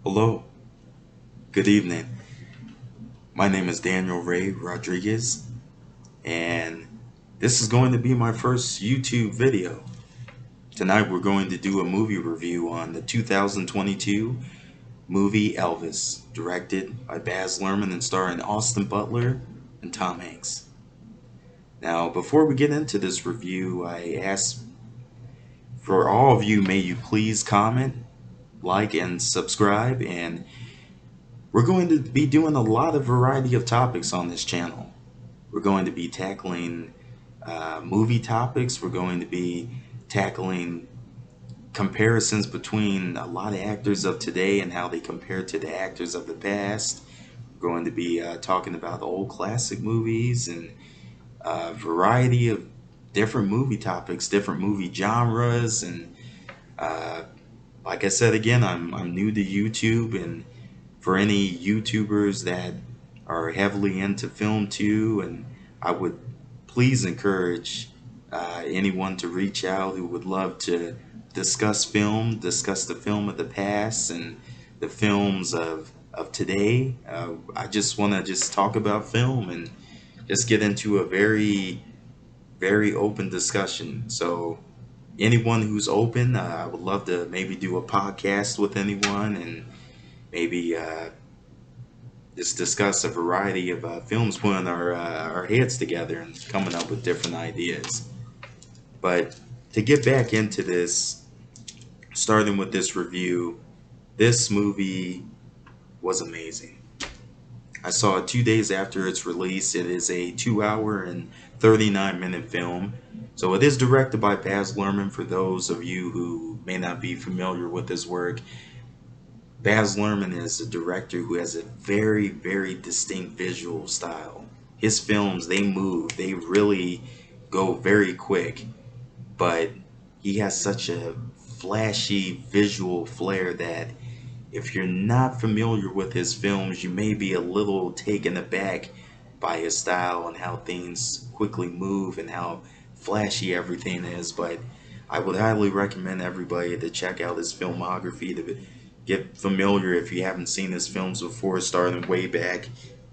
Hello, good evening. My name is Daniel Ray Rodriguez, and this is going to be my first YouTube video. Tonight, we're going to do a movie review on the 2022 movie Elvis, directed by Baz Luhrmann and starring Austin Butler and Tom Hanks. Now, before we get into this review, I ask for all of you, may you please comment, like, and subscribe, and we're going to be doing a lot of variety of topics on this channel. We're going to be tackling movie topics. We're going to be tackling comparisons between a lot of actors of today and how they compare to the actors of the past. We're going to be talking about old classic movies and a variety of different movie topics, different movie genres. And uh, like I said again, I'm new to YouTube, and for any YouTubers that are heavily into film too, and I would please encourage anyone to reach out who would love to discuss film, discuss the film of the past and the films of today. I just want to just talk about film and just get into a very open discussion. So anyone who's open, I would love to maybe do a podcast with anyone and maybe just discuss a variety of films, putting our heads together and coming up with different ideas. But to get back into this, starting with this review, this movie was amazing. I saw it 2 days after its release. It is a 2 hour and 39-minute film. So it is directed by Baz Luhrmann. For those of you who may not be familiar with his work, Baz Luhrmann is a director who has a very distinct visual style. His films, they move, they really go very quick, but he has such a flashy visual flair that if you're not familiar with his films, you may be a little taken aback by his style and how things quickly move and how flashy everything is. But I would highly recommend everybody to check out his filmography, to get familiar if you haven't seen his films before, starting way back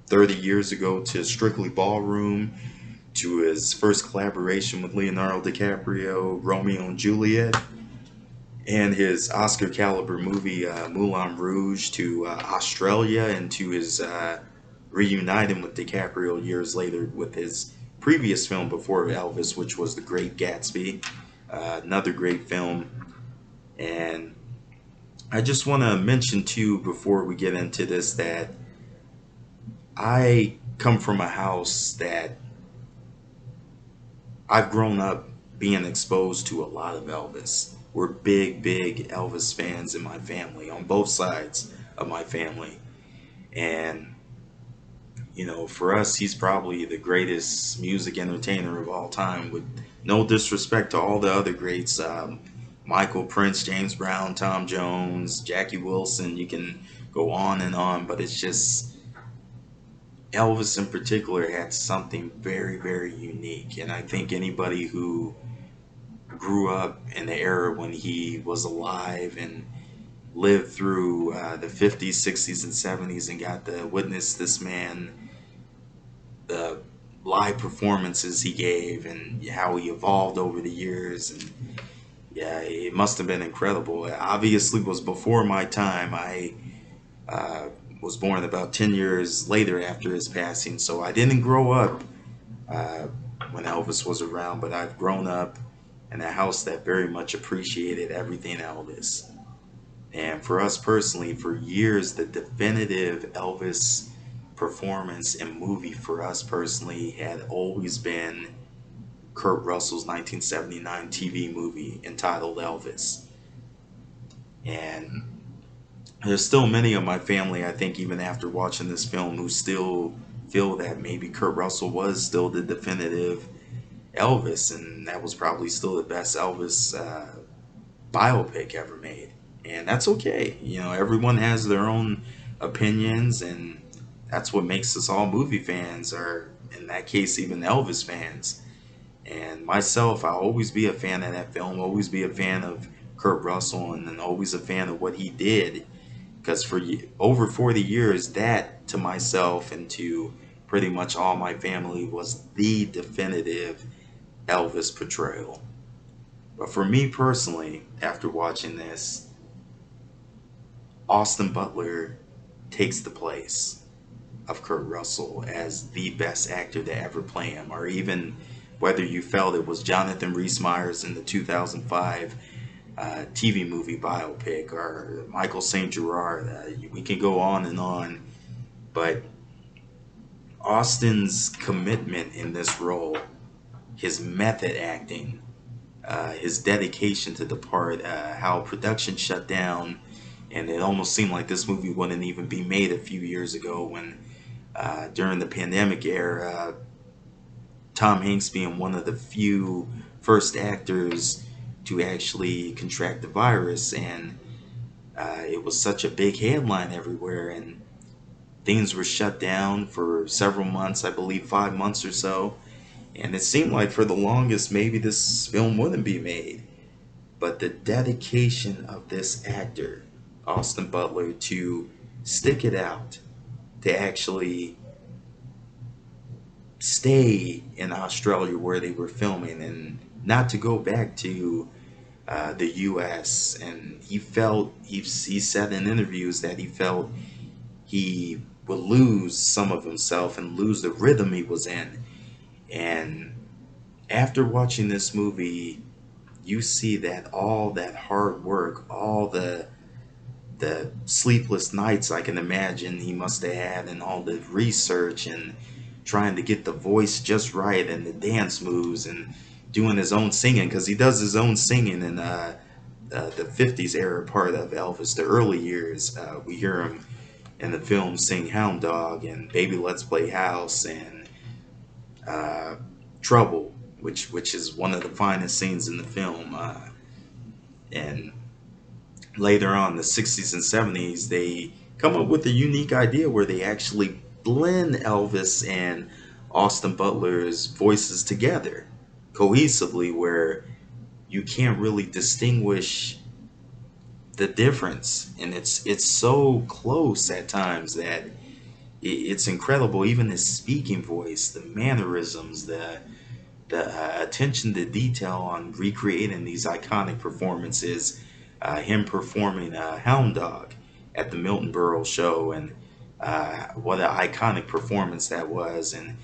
30 years ago to Strictly Ballroom, to his first collaboration with Leonardo DiCaprio, Romeo and Juliet, and his Oscar caliber movie Moulin Rouge, to Australia, and to his reuniting with DiCaprio years later with his previous film before Elvis, which was The Great Gatsby, another great film. And I just want to mention too, before we get into this, that I come from a house that I've grown up being exposed to a lot of Elvis. We're big Elvis fans in my family, on both sides of my family. And, for us, he's probably the greatest music entertainer of all time, with no disrespect to all the other greats. Michael, Prince, James Brown, Tom Jones, Jackie Wilson, you can go on and on, but it's just Elvis in particular had something very unique. And I think anybody who grew up in the era when he was alive and lived through the 50s, 60s, and 70s and got to witness this man, the live performances he gave and how he evolved over the years. And yeah, it must have been incredible. It obviously was before my time. I uh, was born about 10 years later after his passing, so I didn't grow up uh, when Elvis was around, but I've grown up in a house that very much appreciated everything Elvis. And for us personally, for years, the definitive Elvis performance and movie for us personally had always been Kurt Russell's 1979 TV movie entitled Elvis. And there's still many of my family, I think, even after watching this film, who still feel that maybe Kurt Russell was still the definitive Elvis, and that was probably still the best Elvis biopic ever made. And that's okay. Everyone has their own opinions, and that's what makes us all movie fans, or in that case, even Elvis fans. And myself, I'll always be a fan of that film, always be a fan of Kurt Russell, and then always a fan of what he did because for over 40 years, that to myself and to pretty much all my family was the definitive Elvis portrayal. But for me personally, after watching this, Austin Butler takes the place of Kurt Russell as the best actor to ever play him, or even whether you felt it was Jonathan Rhys Meyers in the 2005 TV movie biopic, or Michael St. Gerard. We can go on, but Austin's commitment in this role, his method acting, his dedication to the part, how production shut down, and it almost seemed like this movie wouldn't even be made a few years ago when, during the pandemic era, Tom Hanks being one of the few first actors to actually contract the virus, and it was such a big headline everywhere, and things were shut down for several months, I believe 5 months or so, and it seemed like for the longest maybe this film wouldn't be made. But the dedication of this actor, Austin Butler, to stick it out, to actually stay in Australia where they were filming and not to go back to the US. And he said in interviews that he felt he would lose some of himself and lose the rhythm he was in. And after watching this movie, you see that all that hard work, all the sleepless nights I can imagine he must have had, and all the research and trying to get the voice just right and the dance moves and doing his own singing, because he does his own singing in the 50s era part of Elvis, the early years. We hear him in the film sing Hound Dog and Baby Let's Play House and uh, Trouble, which is one of the finest scenes in the film. And later on, the 60s and 70s, they come up with a unique idea where they actually blend Elvis and Austin Butler's voices together cohesively, where you can't really distinguish the difference, and it's so close at times that it's incredible. Even his speaking voice, the mannerisms, the attention to detail on recreating these iconic performances, him performing Hound Dog at the Milton Berle show, and what an iconic performance that was, and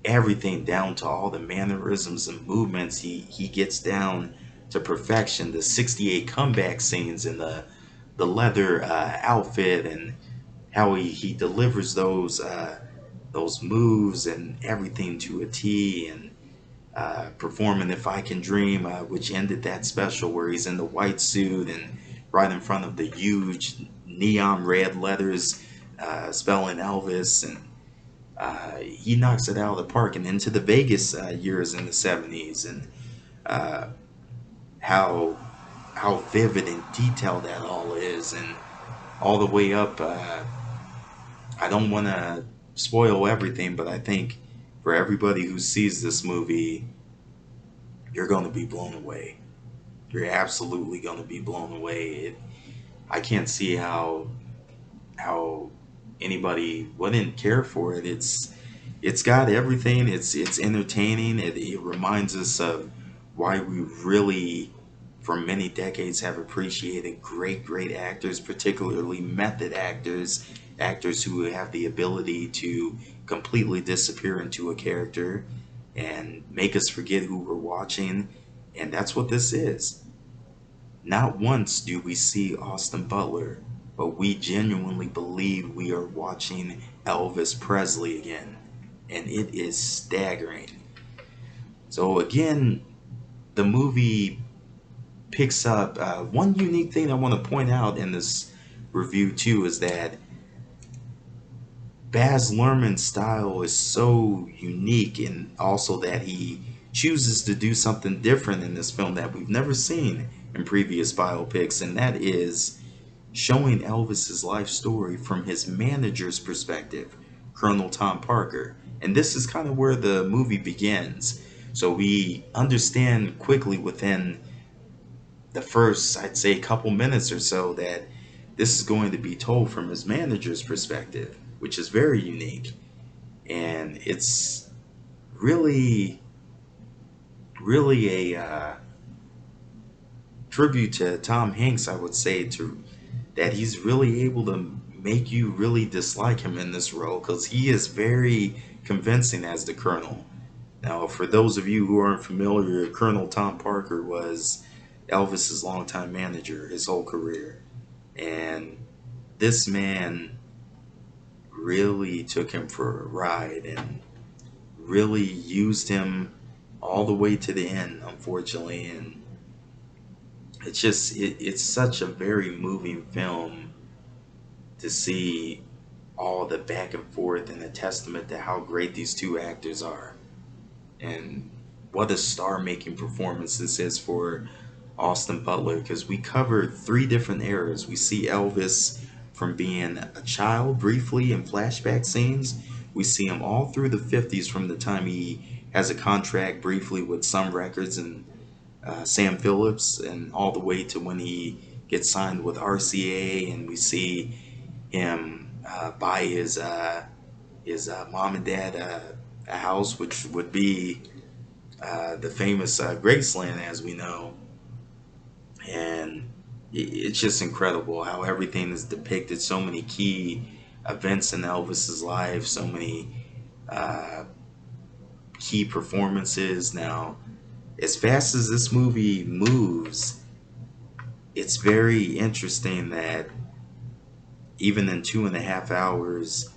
everything down to all the mannerisms and movements he gets down to perfection. The 68 comeback scenes in the leather outfit, and how he delivers those moves and everything to a T, and performing If I Can Dream, which ended that special, where he's in the white suit and right in front of the huge neon red letters spelling Elvis, and he knocks it out of the park. And into the Vegas years in the 70s, and uh, how vivid and detailed that all is, and all the way up. I don't want to spoil everything, but I think for everybody who sees this movie, you're going to be blown away. You're absolutely going to be blown away. I can't see how anybody wouldn't care for it. It's got everything. It's entertaining. It reminds us of why we really, for many decades, have appreciated great actors, particularly method actors, actors who have the ability to completely disappear into a character and make us forget who we're watching. And that's what this is. Not once do we see Austin Butler, but we genuinely believe we are watching Elvis Presley again. And it is staggering. So, again, the movie picks up. One unique thing I want to point out in this review, too, is that Baz Luhrmann's style is so unique, and also that he chooses to do something different in this film that we've never seen in previous biopics, and that is showing Elvis's life story from his manager's perspective, Colonel Tom Parker. And this is kind of where the movie begins. So we understand quickly within the first, I'd say, couple minutes or so, that this is going to be told from his manager's perspective, which is very unique. And it's really, really a tribute to Tom Hanks, I would say, to that he's really able to make you really dislike him in this role because he is very convincing as the Colonel. Now, for those of you who aren't familiar, Colonel Tom Parker was Elvis's longtime manager his whole career. And this man really took him for a ride and really used him all the way to the end, unfortunately. And it's such a very moving film to see all the back and forth and a testament to how great these two actors are. And what a star-making performance this is for Austin Butler, because we covered three different eras. We see Elvis from being a child briefly in flashback scenes. We see him all through the 50s from the time he has a contract briefly with Sun Records and Sam Phillips, and all the way to when he gets signed with RCA, and we see him buy his mom and dad a house, which would be the famous Graceland, as we know. And it's just incredible how everything is depicted. So many key events in Elvis's life, so many uh, key performances. Now, as fast as this movie moves, it's very interesting that even in 2.5 hours,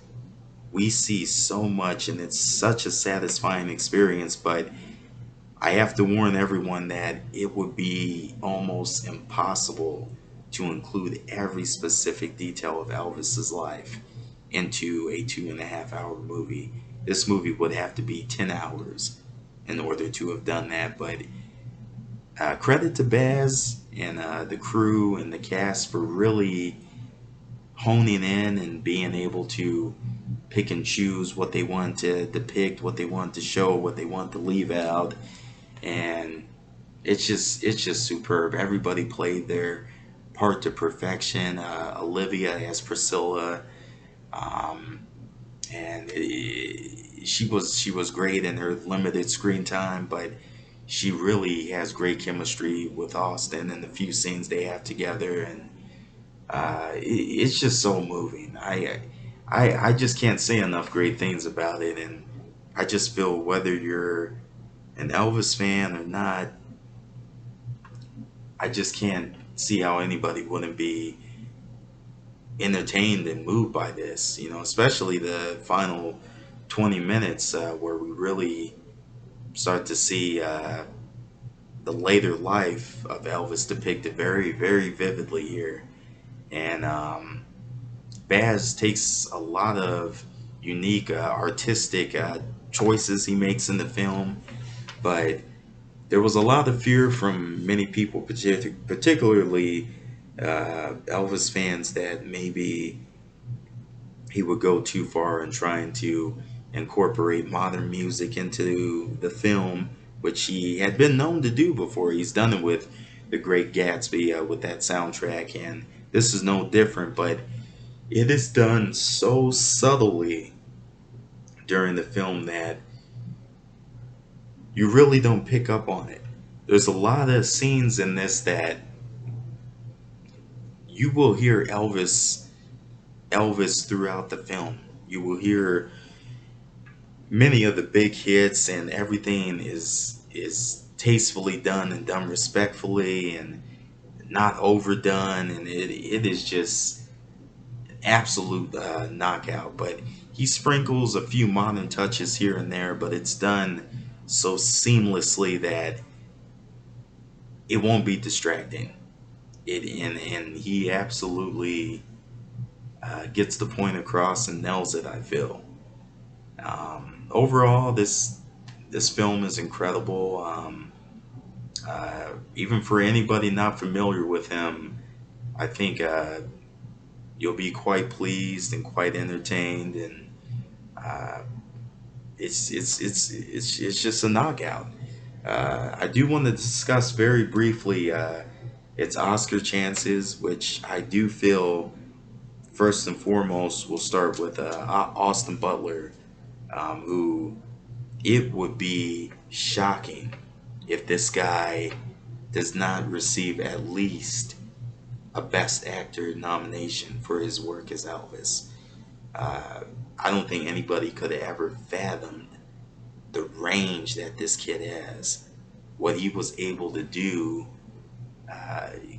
we see so much, and it's such a satisfying experience. But I have to warn everyone that it would be almost impossible to include every specific detail of Elvis's life into a 2.5 hour movie. This movie would have to be 10 hours in order to have done that. But credit to Baz and the crew and the cast for really honing in and being able to pick and choose what they want to depict, what they want to show, what they want to leave out. And it's just superb. Everybody played their part to perfection. Olivia as Priscilla, um, and she was great in her limited screen time, but she really has great chemistry with Austin and the few scenes they have together, and it's just so moving. I just can't say enough great things about it, and I just feel whether you're an Elvis fan or not, I just can't see how anybody wouldn't be entertained and moved by this, especially the final 20 minutes where we really start to see the later life of Elvis depicted very, very vividly here. And Baz takes a lot of unique artistic choices he makes in the film, but there was a lot of fear from many people, particularly Elvis fans, that maybe he would go too far in trying to incorporate modern music into the film, which he had been known to do before. He's done it with The Great Gatsby with that soundtrack, and this is no different, but it is done so subtly during the film that you really don't pick up on it. There's a lot of scenes in this that you will hear Elvis throughout the film. You will hear many of the big hits, and everything is tastefully done and done respectfully and not overdone, and it is just an absolute knockout. But he sprinkles a few modern touches here and there, but it's done so seamlessly that it won't be distracting. And he absolutely gets the point across and nails it, I feel. Overall, this film is incredible. Even for anybody not familiar with him, I think you'll be quite pleased and quite entertained, and uh, it's just a knockout. I do want to discuss very briefly. Its Oscar chances, which I do feel first and foremost will start with Austin Butler, who it would be shocking if this guy does not receive at least a Best Actor nomination for his work as Elvis. Uh, I don't think anybody could have ever fathomed the range that this kid has, what he was able to do,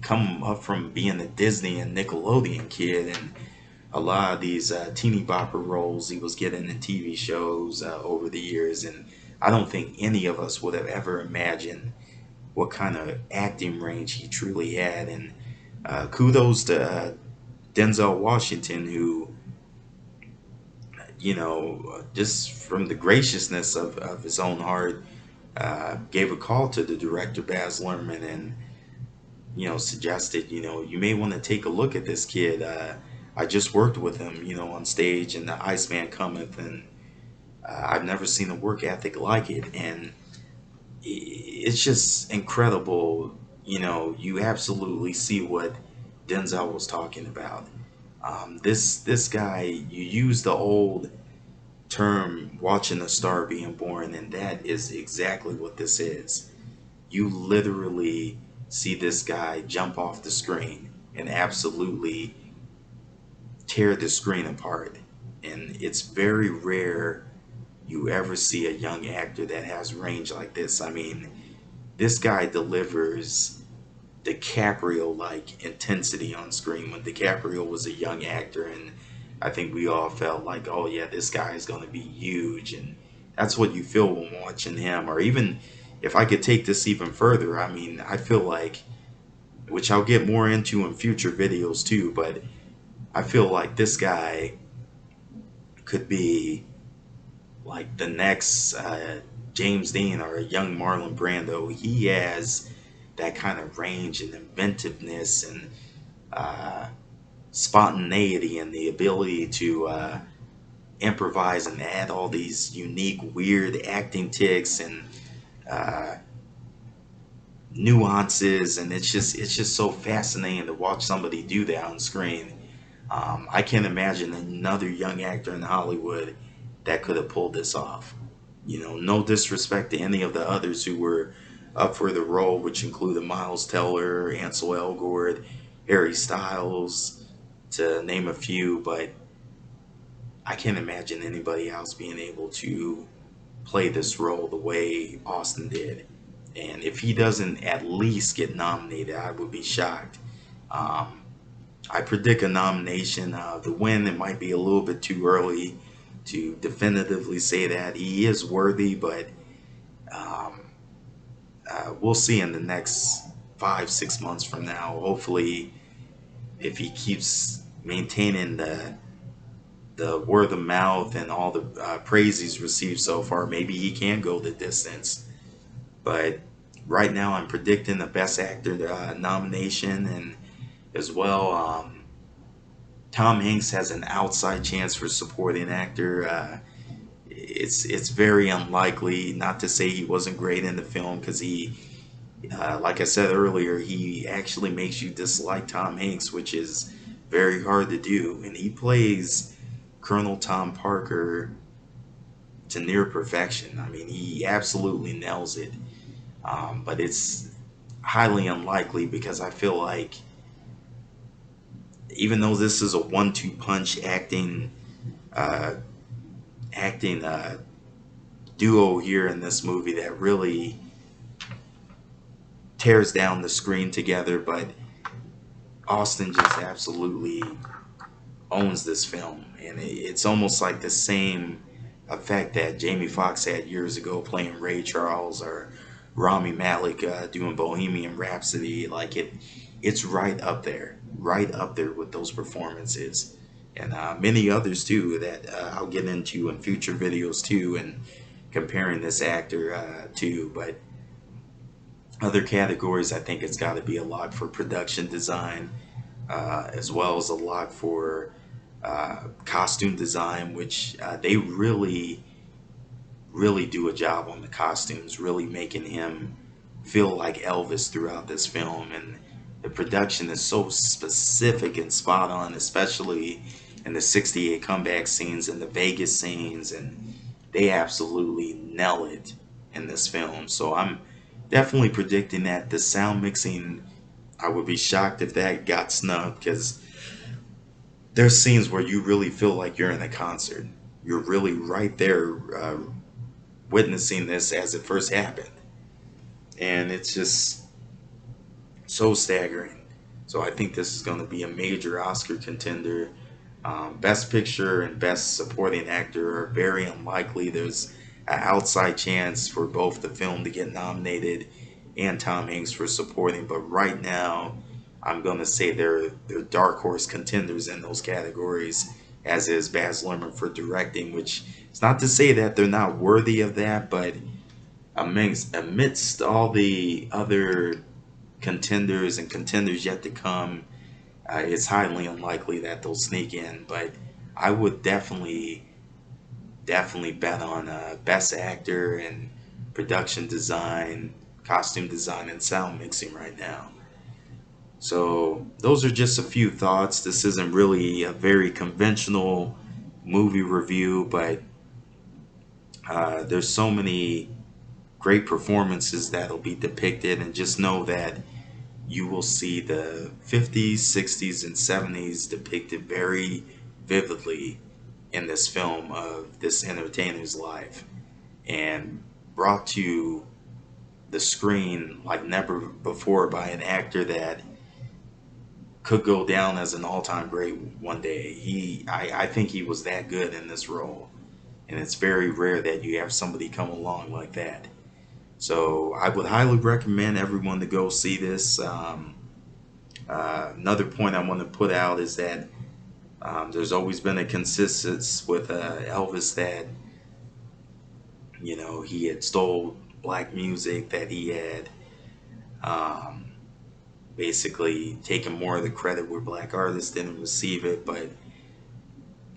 come up from being a Disney and Nickelodeon kid, and a lot of these teeny bopper roles he was getting in TV shows over the years. And I don't think any of us would have ever imagined what kind of acting range he truly had. And kudos to Denzel Washington, who, just from the graciousness of his own heart, gave a call to the director Baz Luhrmann and suggested, you may want to take a look at this kid. I just worked with him, on stage in The Iceman Cometh, and I've never seen a work ethic like it. And it's just incredible. You absolutely see what Denzel was talking about. This guy, you use the old term watching a star being born, and that is exactly what this is. You literally see this guy jump off the screen and absolutely tear the screen apart. And it's very rare you ever see a young actor that has range like this. I mean, this guy delivers DiCaprio like intensity on screen when DiCaprio was a young actor, and I think we all felt like, oh yeah, this guy is going to be huge, and that's what you feel when watching him. Or even if I could take this even further, I mean, I feel like, which I'll get more into in future videos too, but I feel like this guy could be like the next James Dean or a young Marlon Brando. He has that kind of range and inventiveness and uh, spontaneity and the ability to improvise and add all these unique, weird acting ticks and uh, nuances, and it's just so fascinating to watch somebody do that on screen. I can't imagine another young actor in Hollywood that could have pulled this off. No disrespect to any of the others who were up for the role, which included Miles Teller, Ansel Elgort, Harry Styles, to name a few, but I can't imagine anybody else being able to play this role the way Austin did. And if he doesn't at least get nominated, I would be shocked. Um, I predict a nomination. The win, it might be a little bit too early to definitively say that he is worthy, but um, we'll see in the next 5, 6 months from now. Hopefully, if he keeps maintaining the word of mouth and all the praise he's received so far, maybe he can go the distance. But right now, I'm predicting the Best Actor nomination, and as well, Tom Hanks has an outside chance for supporting actor. It's very unlikely. Not to say he wasn't great in the film, because like I said earlier, he actually makes you dislike Tom Hanks, which is very hard to do, and he plays Colonel Tom Parker to near perfection. I mean, he absolutely nails it. But it's highly unlikely because I feel like even though this is a one-two punch uh, acting duo here in this movie that really tears down the screen together, but Austin just absolutely owns this film, and it's almost like the same effect that Jamie Foxx had years ago playing Ray Charles, or Rami Malek doing Bohemian Rhapsody. Like it's right up there with those performances, and many others too that I'll get into in future videos too, and comparing this actor to. But other categories, I think it's got to be a lot for production design, as well as a lot for costume design, which they really do a job on the costumes, really making him feel like Elvis throughout this film. And The production is so specific and spot on, especially in the 68 comeback scenes and the Vegas scenes, and they absolutely nail it in this film. So I'm definitely predicting that the sound mixing, I would be shocked if that got snubbed, because there's scenes where you really feel like you're in a concert. You're really right there, witnessing this as it first happened. And it's just so staggering. So I think this is going to be a major Oscar contender. Best Picture and Best Supporting Actor are very unlikely. There's an outside chance for both the film to get nominated and Tom Hanks for supporting, but right now, I'm going to say they're dark horse contenders in those categories, as is Baz Luhrmann for directing. Which is not to say that they're not worthy of that, but amidst all the other contenders and contenders yet to come, it's highly unlikely that they'll sneak in. But I would definitely bet on best actor and production design, costume design, and sound mixing right now. So those are just a few thoughts. This isn't really a very conventional movie review, but there's so many great performances that'll be depicted, and just know that you will see the 50s, 60s, and 70s depicted very vividly in this film of this entertainer's life, and brought to the screen like never before by an actor that could go down as an all-time great one day. I think he was that good in this role, and it's very rare that you have somebody come along like that. So I would highly recommend everyone to go see this. Another point I want to put out is that there's always been a consistency with Elvis, that he had stole black music, that he had um, basically taken more of the credit where black artists didn't receive it. But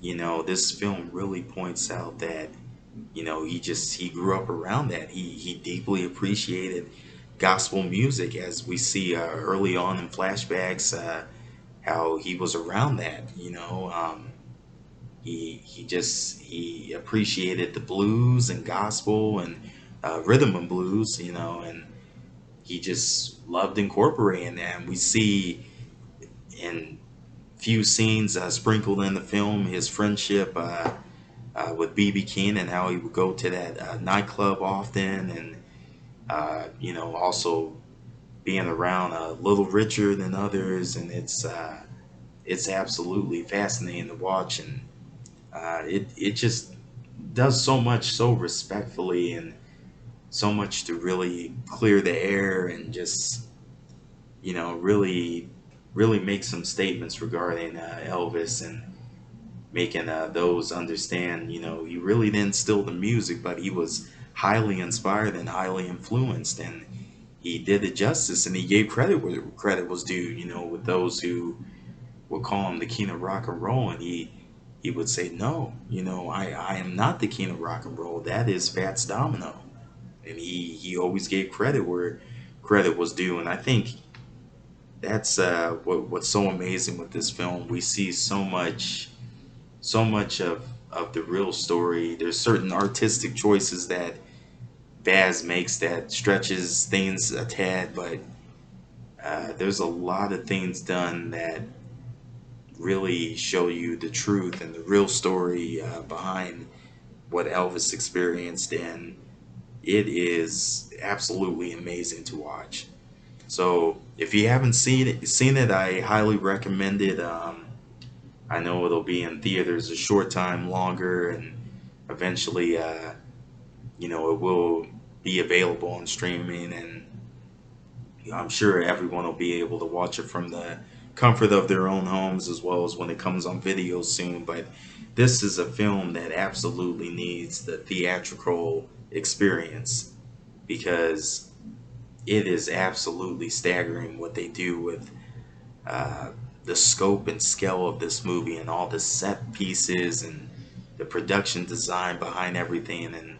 this film really points out that he grew up around that. He deeply appreciated gospel music, as we see early on in flashbacks, how he was around that. He appreciated the blues and gospel and rhythm and blues, and he just loved incorporating that. And we see in few scenes sprinkled in the film his friendship with BB King, and how he would go to that nightclub often, and also being around Little Richard and others. And it's absolutely fascinating to watch, and it just does so much so respectfully, and so much to really clear the air, and just really make some statements regarding Elvis, and making those understand, he really didn't steal the music, but he was highly inspired and highly influenced, and he did it justice, and he gave credit where credit was due. With those who would call him the king of rock and roll, and he would say, no, I am not the king of rock and roll. That is Fats Domino, and he always gave credit where credit was due. And I think that's what's so amazing with this film. We see so much of the real story. There's certain artistic choices that Baz makes that stretches things a tad, but there's a lot of things done that really show you the truth and the real story behind what Elvis experienced, and it is absolutely amazing to watch. So if you haven't seen it, I highly recommend it. I know it'll be in theaters a short time longer, and eventually, it will be available on streaming, and I'm sure everyone will be able to watch it from the comfort of their own homes, as well as when it comes on video soon. But this is a film that absolutely needs the theatrical experience, because it is absolutely staggering what they do with uh, the scope and scale of this movie, and all the set pieces, and the production design behind everything, and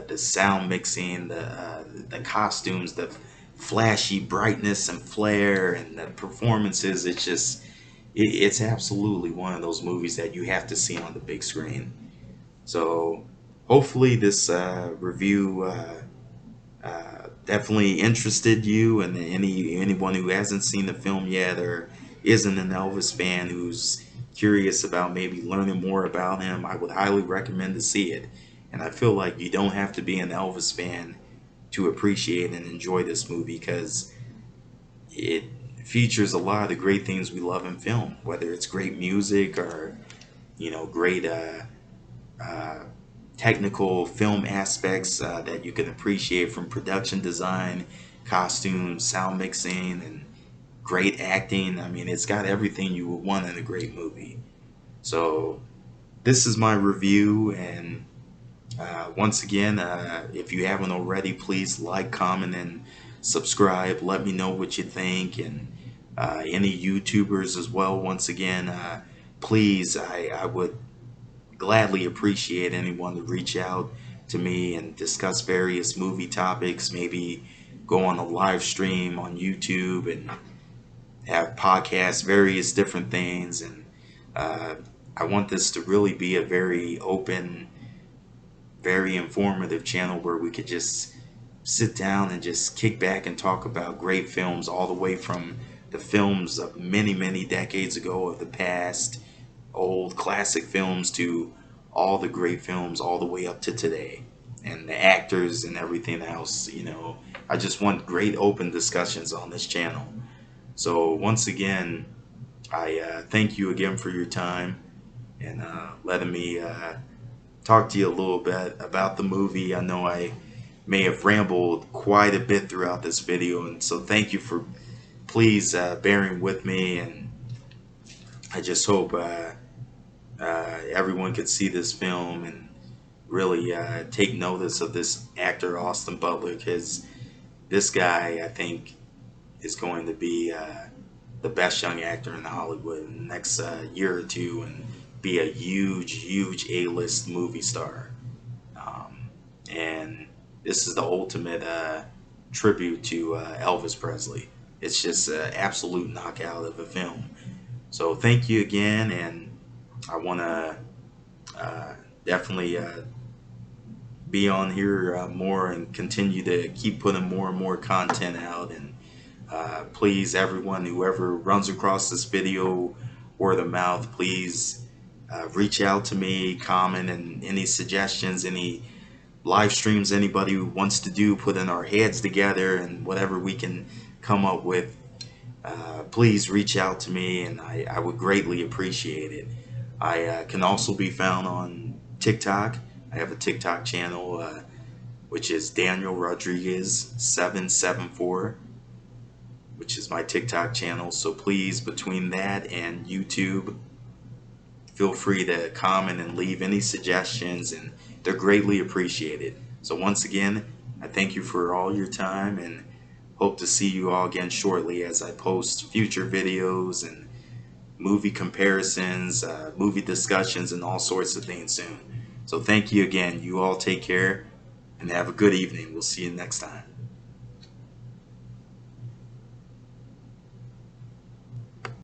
the sound mixing, the costumes, the flashy brightness and flair and the performances. It's just, it's absolutely one of those movies that you have to see on the big screen. So hopefully this review definitely interested you, and anyone who hasn't seen the film yet or isn't an Elvis fan who's curious about maybe learning more about him, I would highly recommend to see it. And I feel like you don't have to be an Elvis fan to appreciate and enjoy this movie, because it features a lot of the great things we love in film, whether it's great music or great uh, technical film aspects that you can appreciate, from production design, costumes, sound mixing, and great acting. I mean, it's got everything you would want in a great movie. So this is my review, and once again, if you haven't already, please like, comment, and subscribe. Let me know what you think, and any YouTubers as well. Once again, please, I would gladly appreciate anyone to reach out to me and discuss various movie topics. Maybe go on a live stream on YouTube and have podcasts, various different things. And uh, I want this to really be a very open, very informative channel where we could just sit down and just kick back and talk about great films, all the way from the films of many, many decades ago of the past, old classic films, to all the great films all the way up to today, and the actors and everything else. I just want great open discussions on this channel. So once again, I thank you again for your time, and letting me talk to you a little bit about the movie. I know I may have rambled quite a bit throughout this video, and so thank you for please bearing with me. And I just hope everyone could see this film and really take notice of this actor Austin Butler, because this guy, I think, is going to be the best young actor in Hollywood in the next year or two, and be a huge A-list movie star. And this is the ultimate tribute to Elvis Presley. It's just an absolute knockout of a film. So thank you again, and I want to definitely be on here more and continue to keep putting more and more content out. And please, everyone, whoever runs across this video, word of mouth, please reach out to me, comment, and any suggestions, any live streams anybody who wants to do, put in our heads together, and whatever we can come up with, please reach out to me, and I would greatly appreciate it. I can also be found on TikTok. I have a TikTok channel, which is Daniel Rodriguez 774, which is my TikTok channel. So please, between that and YouTube, feel free to comment and leave any suggestions, and they're greatly appreciated. So once again, I thank you for all your time, and hope to see you all again shortly as I post future videos and movie comparisons, movie discussions, and all sorts of things soon. So thank you again. You all take care and have a good evening. We'll see you next time.